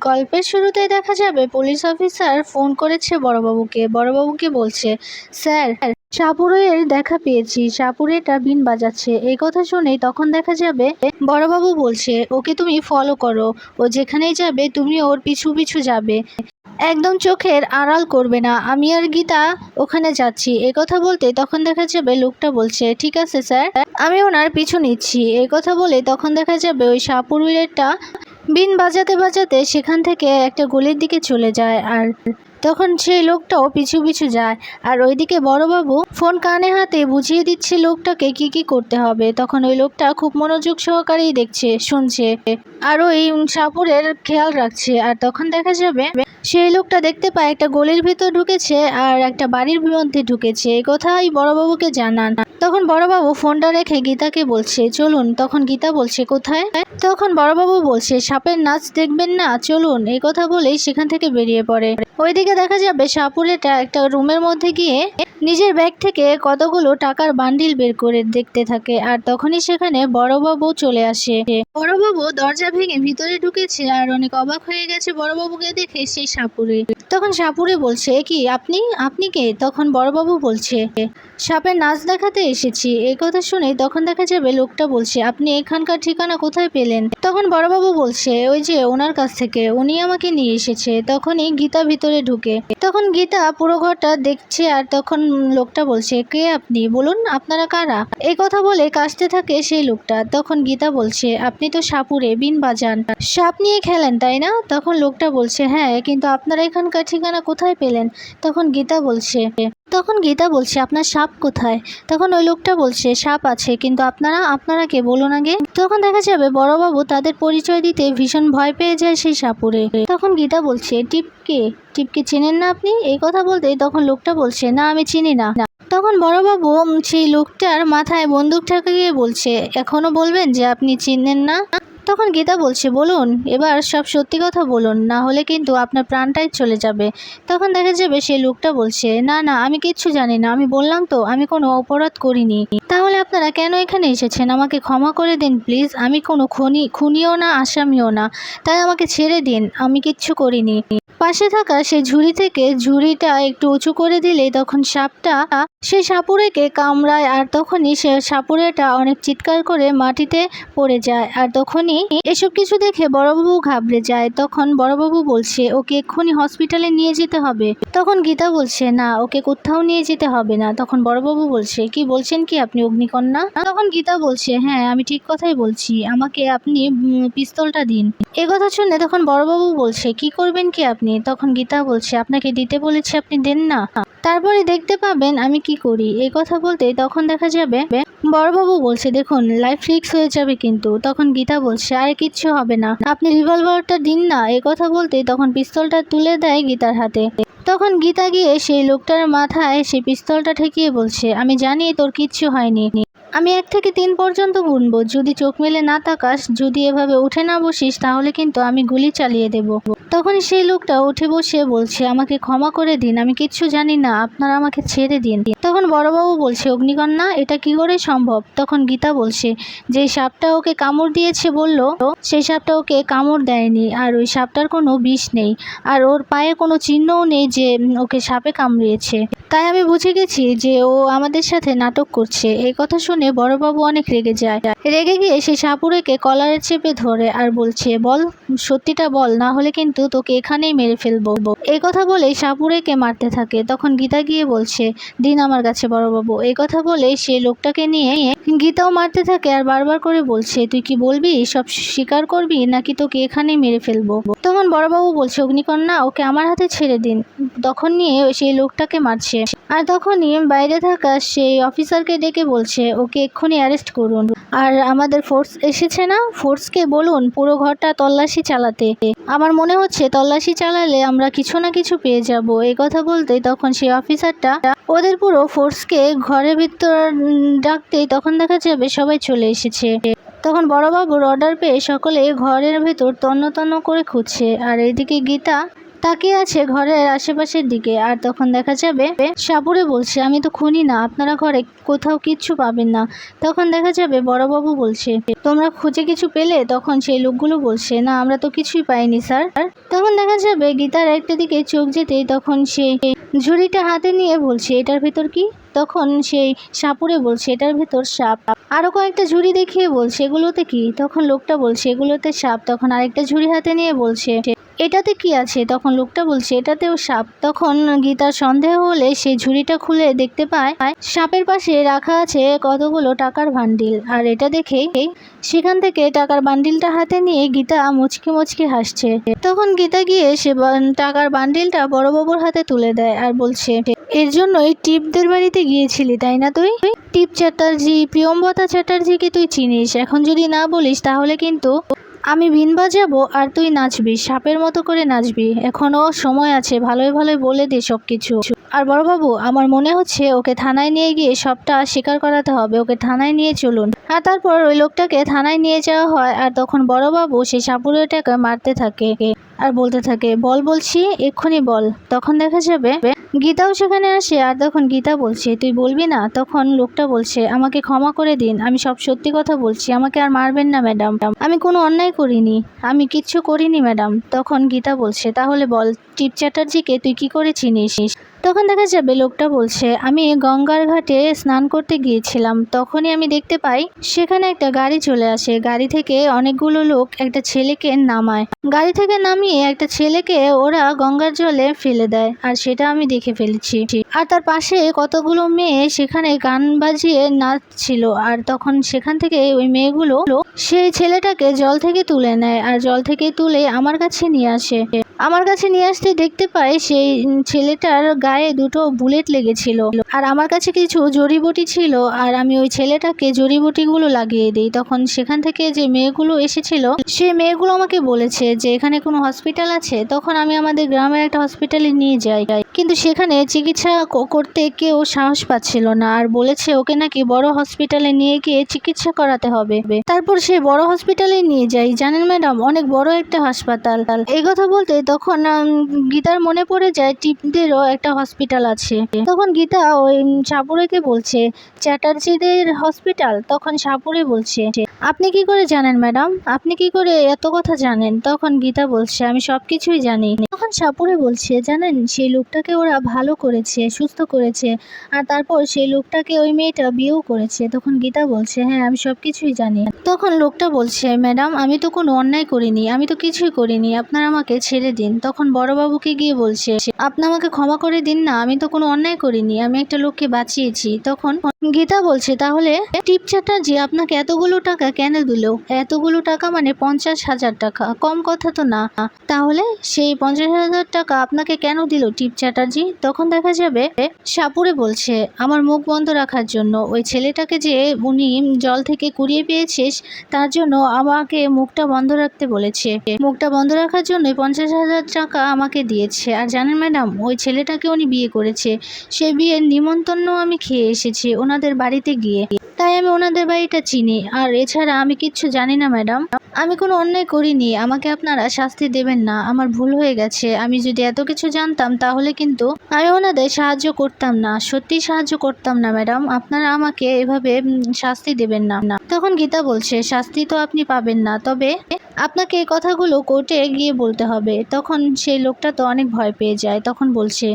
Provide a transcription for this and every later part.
গল্পের শুরুতেই দেখা যাবে পুলিশ অফিসার ফোন করেছে বড়বাবুকে বলছে, স্যার সাপুড়ের দেখা পেয়েছি, সাপুড়েটা বিন বাজাচ্ছে। এই কথা শুনেই তখন দেখা যাবে বড়বাবু বলছে, ওকে তুমি ফলো করো, ও যেখানেই যাবে তুমি ওর পিছু পিছু যাবে, একদম চোখের আড়াল করবে না, আমি আর গীতা ওখানে যাচ্ছি। এই কথা বলতে তখন দেখা যাবে লোকটা বলছে, ঠিক আছে স্যার, আমি ওনার পিছু নিচ্ছি। এই কথা বলে তখন দেখা যাবে ওই সাপুড়েরটা বিন বাজাতে বাজাতে সেখান থেকে একটা গলির দিকে চলে যায়, আর তখন সেই লোকটাও পিছু পিছু যায়। আর ওইদিকে বড়বাবু ফোন কানে হাতে বুঝিয়ে দিচ্ছে লোকটাকে কি কি করতে হবে। তখন ওই লোকটা খুব মনোযোগ সহকারেই দেখছে, শুনছে, আর ওই সাপুরের খেয়াল রাখছে। আর তখন দেখা যাবে সেই লোকটা দেখতে পায় একটা গলির ভিতর ঢুকেছে আর একটা বাড়ির মধ্যে ঢুকেছে। এই কথাই বড়বাবুকে জানান। তখন বড়বাবু ফোনটা রেখে গীতাকে বলছে, চলুন। তখন গীতা বলছে, কোথায়? তখন বড়বাবু বলছে, সাপের নাচ দেখবেন না, চলুন। এই কথা বলেই সেখান থেকে বেরিয়ে পড়ে। ওইদিকে দেখা যাবে সাপুরেটা একটা রুমের মধ্যে গিয়ে নিজের ব্যাগ থেকে কতগুলো টাকার বান্ডিল বের করে দেখতে থাকে। আর তখনই সেখানে বড়বাবু চলে আসে। বড়বাবু দরজা ভেঙে ভিতরে ঢুকেছে আর অনেক অবাক হয়ে গেছে বড়বাবুকে দেখে সেই সাপুরে। তখন সাপুরে বলছে, কি আপনি আপনি কে? তখন বড়বাবু বলছে, সাপের নাচ দেখাতে এসেছি। এই কথা শুনে তখন দেখা যাবে লোকটা বলছে, আপনি এখানকার ঠিকানা কোথায় পেলেন? তখন বড়বাবু বলছে, ওই যে ওনার কাছ থেকে, উনি আমাকে নিয়ে এসেছে। তখনই গীতা ভিতরে ঢুকে। তখন গীতা পুরো ঘরটা দেখছে আর তখন লোকটা বলছে, কে আপনি? বলুন আপনারা কারা? এই কথা বলে কাশতে থাকে সেই লোকটা। তখন গীতা বলছে, আপনি তো সাপুরে বিন বাজান, সাপ নিয়ে খেলেন তাই না? তখন লোকটা বলছে, হ্যাঁ, কিন্তু আপনারা এখানকার ঠিকানা কোথায় পেলেন? তখন গীতা বলছে আপনার সাপ কোথায়? তখন ওই লোকটা বলছে, সাপ আছে, কিন্তু আপনারা কে বলুন আগে। তখন দেখা যাবে বড়বাবু তাদের পরিচয় দিতে ভীষণ ভয় পেয়ে যায় সেই সাপুরে। তখন গীতা বলছে, টিপকে চেনেন না আপনি? এই কথা বলতে তখন লোকটা বলছে, না আমি চিনি না। তখন বড়বাবু সেই লোকটার মাথায় বন্দুক ঠেকিয়ে বলছে, এখনো বলবেন যে আপনি চিনেন না? তখন গীতা বলছে, বলুন, এবার সব সত্যি কথা বলুন, না হলে কিন্তু আপনার প্রাণটাই চলে যাবে। তখন দেখা যাবে সেই লোকটা বলছে, না আমি কিচ্ছু জানি না, আমি বললাম তো আমি কোনো অপরাধ করিনি। তাহলে আপনারা কেন এখানে এসেছেন? আমাকে ক্ষমা করে দিন প্লিজ, আমি কোনো খুনিও না, আসামিও না, তাই আমাকে ছেড়ে দিন, আমি কিচ্ছু করিনি। পাশে থাকা সেই ঝুড়ি থেকে ঝুড়িটা একটু উঁচু করে দিলে তখন সাপটা সেই সাপুড়েকে কামড়ায়। আর তখনই সে সাপুড়েটা অনেক চিৎকার করে মাটিতে পড়ে যায়। আর তখনই এসব কিছু দেখে বড়বাবু ঘাবড়ে যায়। তখন বড়বাবু বলছে, ওকে এক্ষুনি হসপিটালে নিয়ে যেতে হবে। তখন গীতা বলছে, না, ওকে কোথাও নিয়ে যেতে হবে না। তখন বড়বাবু বলছে, কি বলছেন কি আপনি অগ্নিকন্যা? তখন গীতা বলছে, হ্যাঁ আমি ঠিক কথাই বলছি, আমাকে আপনি পিস্তলটা দিন। এ কথা শুনে তখন বড়বাবু বলছে, কি করবেন কি আপনি? তখন গীতা বলছে, আপনাকে দিতে বলেছি, আপনি দেন না, তারপরে দেখতে পাবেন আমি কি করি। এই কথা বলতে তখন দেখা যাবে বড়বাবু বলছে, দেখুন লাইফ রিস্ক হয়ে যাবে কিন্তু। তখন গীতা বলছে, আরে কিচ্ছু হবে না, আপনি রিভলভারটা দিন না। এই কথা বলতে তখন পিস্তলটা তুলে দেয় গীতার হাতে। তখন গীতা গিয়ে সেই লোকটার মাথায় সেই পিস্তলটা ঠেকিয়ে বলছে, আমি জানি তোর কিচ্ছু হয়নি, আমি 1 থেকে 3 পর্যন্ত গুনবো, যদি চোখ মেলে না তাকাস, যদি এভাবে উঠে না বসিস, তাহলে কিন্তু আমি গুলি চালিয়ে দেব। তখন সেই লোকটা উঠে বসে বলছে, আমাকে ক্ষমা করে দিন, আমি কিচ্ছু জানি না, আপনারা আমাকে ছেড়ে দিন। তখন বড়বাবু বলছে, অগ্নিকন্যা এটা কি করে সম্ভব? তখন গীতা বলছে, যে সাপটা ওকে কামড় দিয়েছে বলল, সেই সাপটা ওকে কামড় দেয়নি, আর ওই সাপটার কোনো বিষ নেই, আর ওর পায়ে কোনো চিহ্নও নেই যে ওকে সাপে কামড়িয়েছে। তাই আমি বুঝে গেছি যে ও আমাদের সাথে নাটক করছে। এই কথা শুনে বড়বাবু অনেক রেগে যায়। রেগে গিয়ে সেই সাপুড়েকে কলারে চেপে ধরে আর বলছে, বল, সত্যিটা বল, না হলে কিন্তু তোকে এখানেই মেরে ফেলবো। এই কথা বলে সাপুড়েকে মারতে থাকে। তখন গীতা গিয়ে বলছে, দিন আমার কাছে বড়বাবু। এই কথা বলে সেই লোকটাকে নিয়ে গীতাও মারতে থাকে আর বারবার করে বলছে, তুই কি বলবি, সব স্বীকার করবি, নাকি তোকে এখানেই মেরে ফেলবো? তখন বড়বাবু বলছে, অগ্নিকন্যা ওকে আমার হাতে ছেড়ে দিন। তখন নিয়ে সেই লোকটাকে মারছে। আর তখনই বাইরে থাকা সেই অফিসারকে ডেকে বলছে, ওকে এক্ষুনি অ্যারেস্ট করুন। আর আমাদের ফোর্স এসেছে না, ফোর্সকে বলুন পুরো ঘরটা তল্লাশি চালাতে। আমার মনে হচ্ছে তল্লাশি চালালে আমরা কিছু না কিছু পেয়ে যাব। এই কথা বলতে তখন সেই অফিসারটা ওদের পুরো ফোর্সকে ঘরের ভিতর ডাকতেই তখন দেখা যাবে সবাই চলে এসেছে। তখন বড়বাবুর অর্ডার পেয়ে সকলে ঘরের ভেতর তন্ন তন্ন করে খুঁজছে। আর এইদিকে গীতা তাকিয়ে আছে ঘরের আশেপাশের দিকে। আর তখন দেখা যাবে সাপুরে বলছে, আমি তো খুনি না, আপনারা ঘরে কোথাও কিচ্ছু পাবেন না। তখন দেখা যাবে বড়বাবু বলছে, তোমরা খুঁজে কিছু পেলে? তখন সেই লোকগুলো বলছে, না আমরা তো কিছুই পাইনি স্যার। তখন দেখা যাবে গীতার একটা দিকে চোখ যেতেই তখন সেই ঝুড়িটা হাতে নিয়ে বলছে, এটার ভেতর কি? তখন সেই সাপুরে বলছে, এটার ভেতর সাপ। আরো কয়েকটা ঝুড়ি দেখিয়ে বলছে, এগুলোতে কি? তখন লোকটা বলছে, এগুলোতে সাপ। তখন আরেকটা ঝুড়ি হাতে নিয়ে বলছে, এটাতে কি আছে? তখন লোকটা বলছে, এটাতেও সাপ। তখন গীতার সন্দেহ হলে সেই ঝুড়িটা খুলে দেখতে পায় সাপের পাশে রাখা আছে কতগুলো টাকার বান্ডিল। আর এটা দেখেই সেখান থেকে টাকার বান্ডিলটা হাতে নিয়ে গীতা মুচকি মুচকি হাসছে। তখন গীতা গিয়ে সে টাকার বান্ডিলটা বড়বাবুর হাতে তুলে দেয় আর বলছে, এর জন্যই টিপদের বাড়িতে গিয়েছিলি তাই না তুই? টিপ চ্যাটার্জি, প্রিয়ম্বতা চ্যাটার্জিকে তুই চিনিস? এখন যদি না বলিস তাহলে কিন্তু আমি বিন বাজাবো আর তুই নাচবি, সাপের মতো করে নাচবি। এখনো সময় আছে, ভালোই ভালোই বলে দে সব কিছু। আর বড়বাবু, আমার মনে হচ্ছে ওকে থানায় নিয়ে গিয়ে সবটা স্বীকার করাতে হবে। ওকে থানায় নিয়ে চলুন। আর তারপর ওই লোকটাকে থানায় নিয়ে যাওয়া হয়। আর তখন বড়বাবু সেই সাপুড়েটাকে মারতে থাকে আর বলতে থাকে, বল বলছি, এক্ষুনি বল। তখন দেখা যাবে গীতাও সেখানে আসে। আর তখন গীতা বলছে, তুই বলবি না? তখন লোকটা বলছে, আমাকে ক্ষমা করে দিন, আমি সব সত্যি কথা বলছি, আমাকে আর মারবেন না ম্যাডাম, আমি কোনো অন্যায় করিনি, আমি কিচ্ছু করিনি ম্যাডাম। তখন গীতা বলছে, তাহলে বল টিপ চ্যাটার্জিকে তুই কি করে চিনিস? তখন দেখা যাবে লোকটা বলছে, আমি গঙ্গার ঘাটে স্নান করতে গিয়েছিলাম, তখনই আমি দেখতে পাই সেখানে একটা গাড়ি চলে আসে। গাড়ি থেকে অনেকগুলো লোক একটা ছেলেকে নামায়। গাড়ি থেকে নামিয়ে একটা ছেলেকে ওরা গঙ্গার জলে ফেলে দেয়, আর সেটা আমি দেখে ফেলেছি। আর তার পাশে কতগুলো মেয়ে সেখানে গান বাজিয়ে নাচছিল। আর তখন সেখান থেকে ওই মেয়েগুলো সেই ছেলেটাকে জল থেকে তুলে নেয়, আর জল থেকে তুলে আমার কাছে নিয়ে আসে। আমার কাছে নিয়ে আসতে দেখতে পাই সেই ছেলেটার গায়ে দুটো বুলেট লেগেছিল। আর আমার কাছে কিছু জড়িবুটি ছিল, আর আমি ওই ছেলেটাকে জড়িবুটিগুলো লাগিয়ে দিই। তখন সেখান থেকে যে মেয়েগুলো এসেছিল সেই মেয়েগুলো আমাকে বলেছে যে এখানে কোনো হসপিটাল আছে। তখন আমি আমাদের গ্রামের একটা হসপিটালে নিয়ে যাই, কিন্তু সেখানে চিকিৎসা করতে কেউ সাহস পাচ্ছিল না। আর বলেছে ওকে নাকি বড় হসপিটালে নিয়ে গিয়ে চিকিৎসা করাতে হবে। তারপর সেই বড় হসপিটালে নিয়ে যাই। জানেন ম্যাডাম, অনেক বড় একটা হাসপাতাল। এই কথা বলতে তখন গীতার মনে পড়ে যায় টিপদেরও একটা হসপিটাল আছে। তখন গীতা ওই সাপুরেকে বলছে, চ্যাটার্জিদের হসপিটাল? তখন সাপুরে বলছে, আপনি কি করে জানেন ম্যাডাম? আপনি কি করে এত কথা জানেন? তখন গীতা বলছে, আমি সবকিছুই জানি। তখন সাপুরে বলছে, জানেন সেই লোকটাকে ওরা ভালো করেছে, সুস্থ করেছে, আর তারপর সেই লোকটাকে ওই মেয়েটা বিয়েও করেছে। তখন গীতা বলছে, হ্যাঁ আমি সবকিছুই জানি। তখন লোকটা বলছে, ম্যাডাম আমি তো কোনো অন্যায় করিনি, আমি তো কিছুই করিনি, আপনারা আমাকে ছেড়ে দিন। তখন বড়বাবুকে গিয়ে বলছে, আপনি আমাকে ক্ষমা করে দিন না, আমি তো কোনো অন্যায় করিনি, আমি একটা লোককে বাঁচিয়েছি। তখন গীতা বলছে, তাহলে টিপ চ্যাটার্জি আপনাকে এতগুলো টাকা কেন দিল? এতগুলো টাকা মানে 50,000 টাকা, কম কথা তো না। তাহলে সেই 50,000 টাকা আপনাকে কেন দিল টিপ চ্যাটার্জি? তখন দেখা যাবে সাপুরে বলছে, আমার মুখ বন্ধ রাখার জন্য। ওই ছেলেটাকে যে উনি জল থেকে কুড়িয়ে পেয়েছিস তার জন্য আমাকে মুখটা বন্ধ রাখতে বলেছে। মুখটা বন্ধ রাখার জন্য 50,000 টাকা আমাকে দিয়েছে। আর জানেন ম্যাডাম, ওই ছেলেটাকে উনি বিয়ে করেছে, সে বিয়ের নিমন্ত্রণ আমি খেয়ে এসেছি ওনাদের বাড়িতে গিয়ে, তাই আমি ওনাদের বাড়িটা চিনি। আর এছাড়া আমি কিচ্ছু জানি না ম্যাডাম, আমি কোনো অন্যায় করিনি, আমাকে আপনারা শাস্তি দেবেন না, আমার ভুল হয়ে গেছে। আমি যদি এত কিছু জানতাম তাহলে কিন্তু আমি ওনাদের সাহায্য করতাম না, সত্যি সাহায্য করতাম না ম্যাডাম, আপনারা আমাকে এভাবে শাস্তি দেবেন না। তখন গীতা বলছে, শাস্তি তো আপনি পাবেন না, তবে আপনাকে এই কথাগুলো কোর্টে গিয়ে বলতে হবে। তখন সেই লোকটা তো অনেক ভয় পেয়ে যায়। তখন বলছে,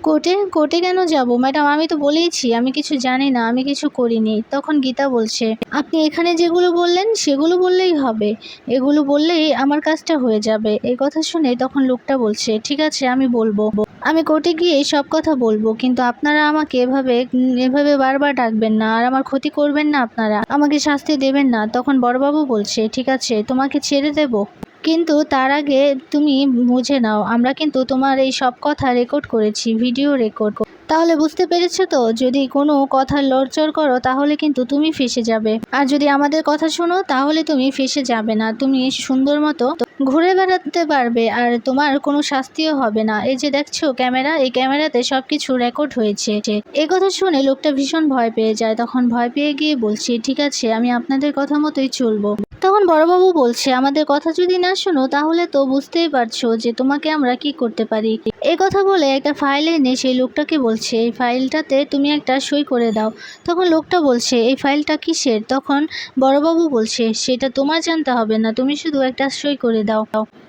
কোর্টে? কোর্টে কেন যাব ম্যাডাম? আমি তো বলেইছি আমি কিছু জানি না, আমি কিছু করিনি। তখন গীতা বলছে, আপনি এখানে যেগুলো বললেন সেগুলো বললেই হবে, এগুলো বললেই আমার কাজটা হয়ে যাবে। এই কথা শুনে তখন লোকটা বলছে, ঠিক আছে আমি বলবো, আমি কোর্টে গিয়ে সব কথা বলবো, কিন্তু আপনারা আমাকে এভাবে বারবার ডাকবেন না, আর আমার ক্ষতি করবেন না, আপনারা আমাকে শাস্তি দেবেন না। তখন বড়বাবু বলছে, ঠিক আছে তোমাকে ছেড়ে দেব, কিন্তু তার আগে তুমি বুঝে নাও, আমরা কিন্তু তোমার এই সব কথা রেকর্ড করেছি, ভিডিও রেকর্ড। তাহলে বুঝতে পেরেছো তো, যদি কোনো কথা লড়চড় করো তাহলে কিন্তু তুমি ফেঁসে যাবে, আর যদি আমাদের কথা শোনো তাহলে তুমি ফেঁসে যাবে না, তুমি সুন্দর মতো ঘুরে বেড়াতে পারবে, আর তোমার কোনো শাস্তিও হবে না। এই যে দেখছো ক্যামেরা, এই ক্যামেরাতে সবকিছু রেকর্ড হয়েছে। এই কথা শুনে লোকটা ভীষণ ভয় পেয়ে যায়। তখন ভয় পেয়ে গিয়ে বলছে, ঠিক আছে আমি আপনাদের কথা মতোই চলবো। তখন বড়বাবু বলছে, আমাদের কথা যদি না শোনো তাহলে তো বুঝতেই পারছো যে তোমাকে আমরা কি করতে পারি। এই কথা বলে একটা ফাইল এনে সেই লোকটাকে বলছে, এই ফাইলটাতে তুমি একটা সই করে দাও। তখন লোকটা বলছে, এই ফাইলটা কিসের? তখন বড়বাবু বলছে, সেটা তোমার জানতে হবে না, তুমি শুধু একটা সই করে দাও।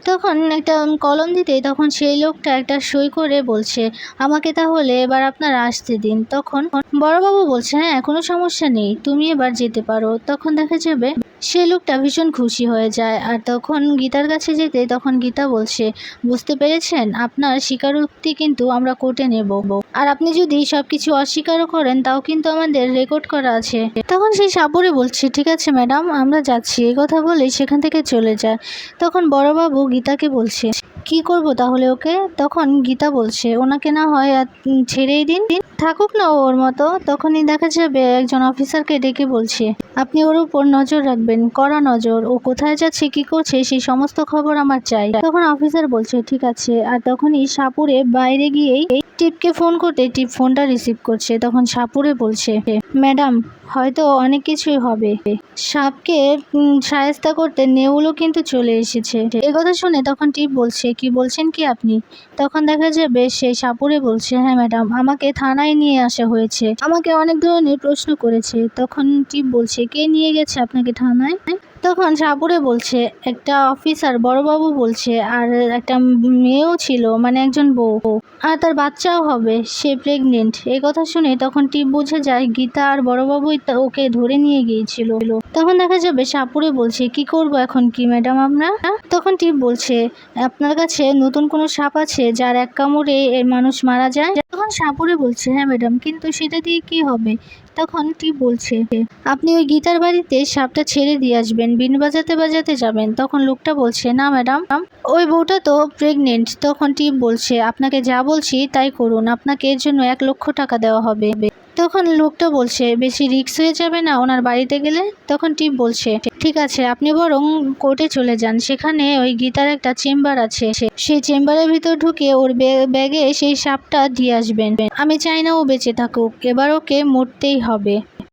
তখন একটা কলম দিতেই তখন সেই লোকটা একটা সই করে বলছে, আমাকে তাহলে এবার আপনারা আসতে দিন। তখন বড়বাবু বলছে, হ্যাঁ কোনো সমস্যা নেই, তুমি এবার যেতে পারো। তখন দেখা যাবে সে লোকটা ভীষণ খুশি হয়ে যায়। আর তখন গীতার কাছে যেতে তখন গীতা বলছে, বুঝতে পেরেছেন, আপনার স্বীকারোক্তি কিন্তু আমরা কোর্টে নেব, আর আপনি যদি সবকিছু অস্বীকারও করেন তাও কিন্তু আমাদের রেকর্ড করা আছে। তখন সেই সাপুরে বলছে, ঠিক আছে ম্যাডাম, আমরা যাচ্ছি। এই কথা বলেই সেখান থেকে চলে যায়। তখন বড়বাবু গীতাকে বলছে, কি করব তাহলে ওকে? তখন গীতা বলছে, ওনাকে না হয় ছেড়েই দিন, থাকুক না ওর মতো। তখনই দেখা যাবে একজন অফিসারকে ডেকে বলছে, আপনি ওর উপর নজর রাখবেন, কড়া নজর, ও কোথায় যাচ্ছে কি করছে সেই সমস্ত খবর আমার চাই। তখন অফিসার বলছে, ঠিক আছে। আর তখনই সাপুরে বাইরে গিয়েই টিপকে ফোন করতে টিপ ফোনটা রিসিভ করছে। তখন সাপুরে বলছে, ম্যাডাম হয়তো অনেক কিছুই হবে, সাপকে শায়েস্তা করতে নেউলও কিন্তু চলে এসেছে। এই কথা শুনে তখন টিপ বলছে, কি বলছেন কি আপনি? তখন দেখা যাবে সেই সাপুরে বলছে, হ্যাঁ ম্যাডাম, আমাকে থানায় নিয়ে আসা হয়েছে, আমাকে অনেক ধরনের প্রশ্ন করেছে। তখন টিপ বলছে, কে নিয়ে গেছে আপনাকে থানায়? তখন সাপুরে বলছে, একটা অফিসার, বড়বাবু বলছে, আর একটা মেয়েও ছিল, মানে একজন বউ, আর তার বাচ্চাও হবে, সে প্রেগনেন্ট। এই কথা শুনে তখন টিপ বুঝে যায় গীতা আর বড়বাবুই ওকে ধরে নিয়ে গিয়েছিল। তখন দেখা যাবে সাপুরে বলছে, কি করব এখন কি ম্যাডাম আমরা? তখন টিপ বলছে, আপনার কাছে নতুন কোনো সাপ আছে যার এক কামড়ে মানুষ মারা যায়? তখন সাপুরে বলছে, হ্যাঁ ম্যাডাম, কিন্তু সেটা দিয়ে কি হবে? তখন টিপ বলছে, আপনি ওই গীতার বাড়িতে সাপটা ছেড়ে দিয়ে আসবেন, বিন বাজাতে বাজাতে যাবেন। তখন লোকটা বলছে, না ম্যাডাম, ওই বউটা তো প্রেগনেন্ট। তখন টিপ বলছে, আপনাকে যা বলছি তাই করুন, আপনাকে এর জন্য 1,00,000 টাকা দেওয়া হবে। তখন লোকটা বলছে, বেশি রিস্ক হয়ে যাবে না ওনার বাড়িতে গেলে? তখন টিপ বলছে, ঠিক আছে, আপনি বরং কোর্টে চলে যান, সেখানে ওই গীতার একটা চেম্বার আছে, সেই চেম্বারের ভিতর ঢুকে ওর ব্যাগে সেই সাপটা দিয়ে আসবেন। আমি চাই না ও বেঁচে থাকুক, এবার ওকে মরতেই হবে।